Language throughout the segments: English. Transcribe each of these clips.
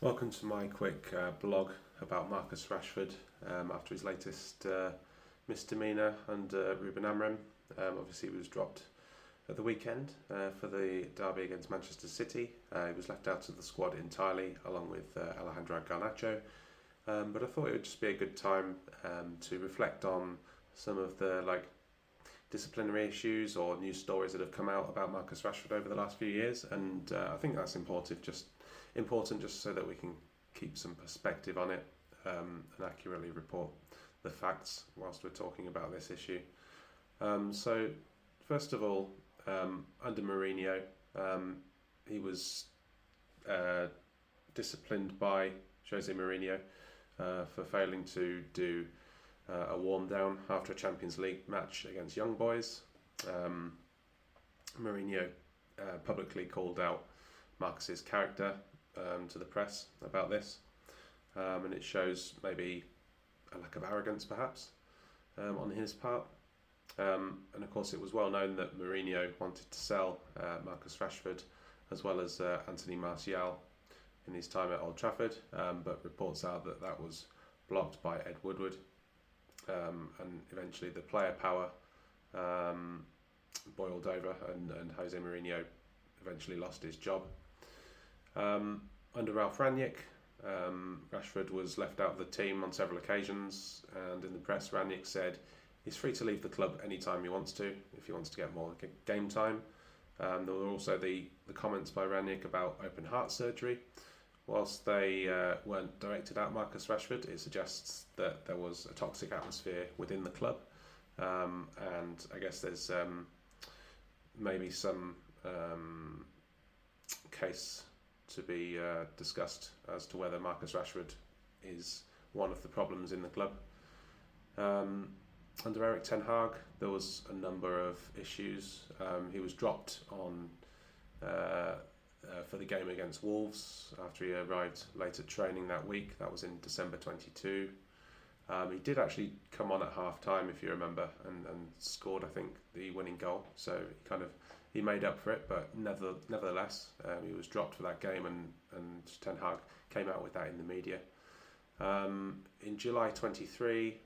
Welcome to my quick blog about Marcus Rashford after his latest misdemeanour under Ruben Amorim. Obviously, he was dropped at the weekend for the derby against Manchester City. He was left out of the squad entirely, along with Alejandro Garnacho. But I thought it would just be a good time to reflect on some of the disciplinary issues or news stories that have come out about Marcus Rashford over the last few years, and I think that's important just so that we can keep some perspective on it and accurately report the facts whilst we're talking about this issue. So first of all, under Mourinho, he was disciplined by Jose Mourinho for failing to do a warm down after a Champions League match against Young Boys. Mourinho publicly called out Marcus's character to the press about this, and it shows maybe a lack of arrogance perhaps on his part. And of course, it was well known that Mourinho wanted to sell Marcus Rashford as well as Anthony Martial in his time at Old Trafford, but reports are that was blocked by Ed Woodward. And eventually the player power boiled over, and Jose Mourinho eventually lost his job. Under Ralph Rangnick, Rashford was left out of the team on several occasions, and in the press Rangnick said he's free to leave the club anytime he wants to, if he wants to get more game time. There were also the comments by Rangnick about open heart surgery. Whilst they weren't directed at Marcus Rashford, it suggests that there was a toxic atmosphere within the club, and I guess there's maybe some case to be discussed as to whether Marcus Rashford is one of the problems in the club. Under Erik ten Hag, there was a number of issues. He was dropped on for the game against Wolves after he arrived late at training that week. That was in December 22. He did actually come on at half time, if you remember, and scored, I think, the winning goal. So he made up for it, but nevertheless, he was dropped for that game, and Ten Hag came out with that in the media. In July 23,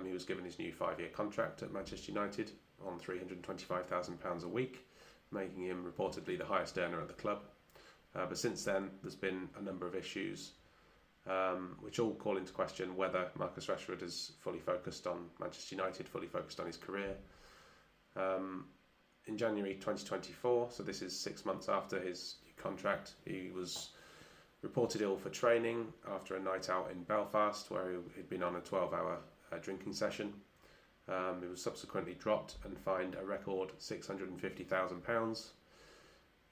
he was given his new 5-year contract at Manchester United on £325,000 a week, making him reportedly the highest earner at the club. But since then, there's been a number of issues which all call into question whether Marcus Rashford is fully focused on Manchester United, fully focused on his career. In January 2024, so this is 6 months after his contract, he was reported ill for training after a night out in Belfast where he'd been on a 12-hour drinking session. He was subsequently dropped and fined a record £650,000.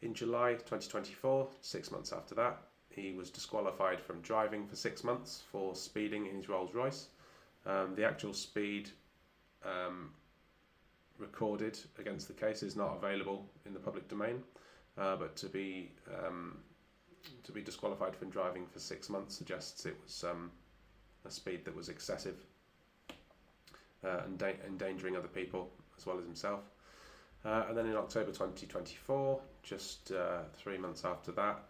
In July 2024, 6 months after that, he was disqualified from driving for 6 months for speeding in his Rolls Royce. The actual speed recorded against the case is not available in the public domain, but to be disqualified from driving for 6 months suggests it was a speed that was excessive and endangering other people as well as himself. And then in October 2024, just 3 months after that,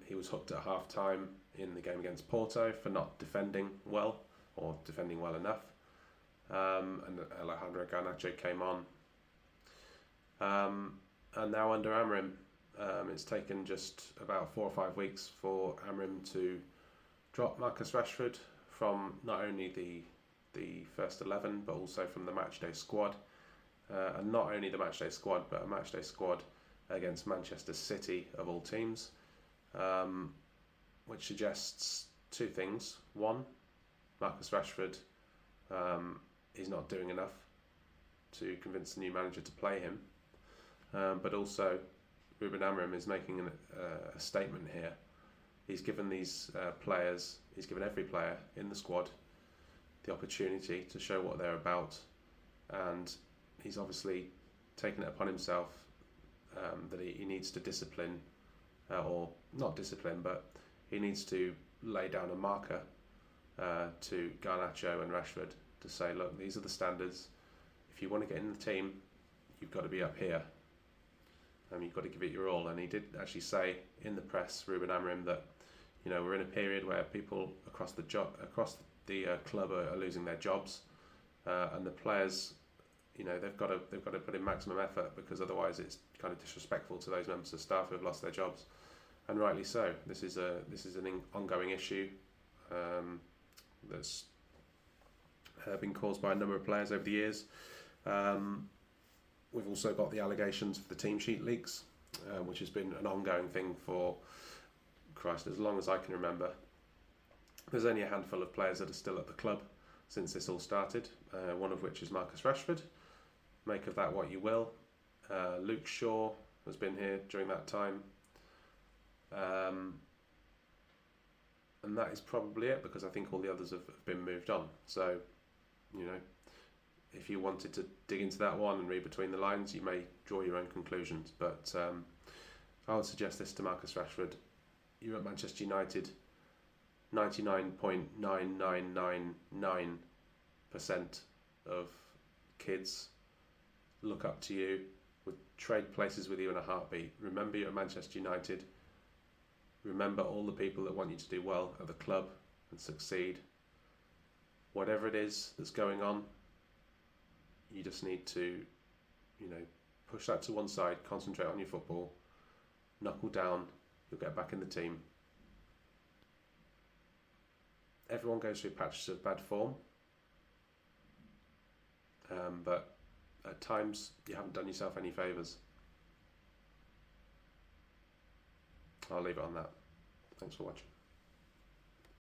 he was hooked at half time in the game against Porto for not defending well or defending well enough. And Alejandro Garnacho came on. And now under Amorim, it's taken just about 4 or 5 weeks for Amorim to drop Marcus Rashford from not only the first 11 but also from the matchday squad. And not only the matchday squad, but a matchday squad against Manchester City of all teams, which suggests two things. One, Marcus Rashford is not doing enough to convince the new manager to play him, but also Ruben Amorim is making a statement here. He's given these players, he's given every player in the squad the opportunity to show what they're about, and he's obviously taken it upon himself that he needs to discipline, or not discipline, but he needs to lay down a marker to Garnacho and Rashford to say, look, these are the standards. If you want to get in the team, you've got to be up here. You've got to give it your all. And he did actually say in the press, Ruben Amorim, that we're in a period where people across the club are losing their jobs, and the players, they've got to put in maximum effort, because otherwise it's kind of disrespectful to those members of staff who have lost their jobs, and rightly so. This is an ongoing issue that's been caused by a number of players over the years. We've also got the allegations for the team sheet leaks, which has been an ongoing thing for, Christ, as long as I can remember. There's only a handful of players that are still at the club since this all started, one of which is Marcus Rashford. Make of that what you will. Luke Shaw has been here during that time. And that is probably it, because I think all the others have been moved on. So, if you wanted to dig into that one and read between the lines, you may draw your own conclusions. But I would suggest this to Marcus Rashford. You're at Manchester United. 99.9999% of kids look up to you, would trade places with you in a heartbeat. Remember, you're at Manchester United. Remember all the people that want you to do well at the club and succeed. Whatever it is that's going on, you just need to, push that to one side, concentrate on your football, knuckle down, you'll get back in the team. Everyone goes through patches of bad form, but at times you haven't done yourself any favours. I'll leave it on that. Thanks for watching.